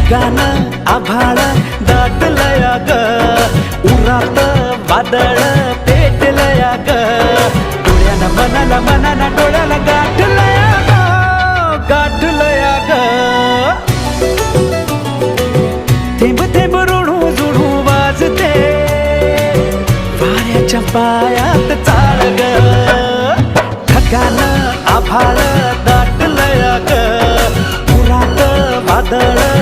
ढगान आभाळ दाटलया ग, उरात वादळ पेटलया ग, डोळ्याला मनाला मनाला डोळ्याला गाठलया ग, गाठलया ग. थेंब थेंब ऋणू जुणू वाजते वाऱ्याच्या पायात चाळ ग, ढगान आभाळ दाटलया ग, उरात वादळ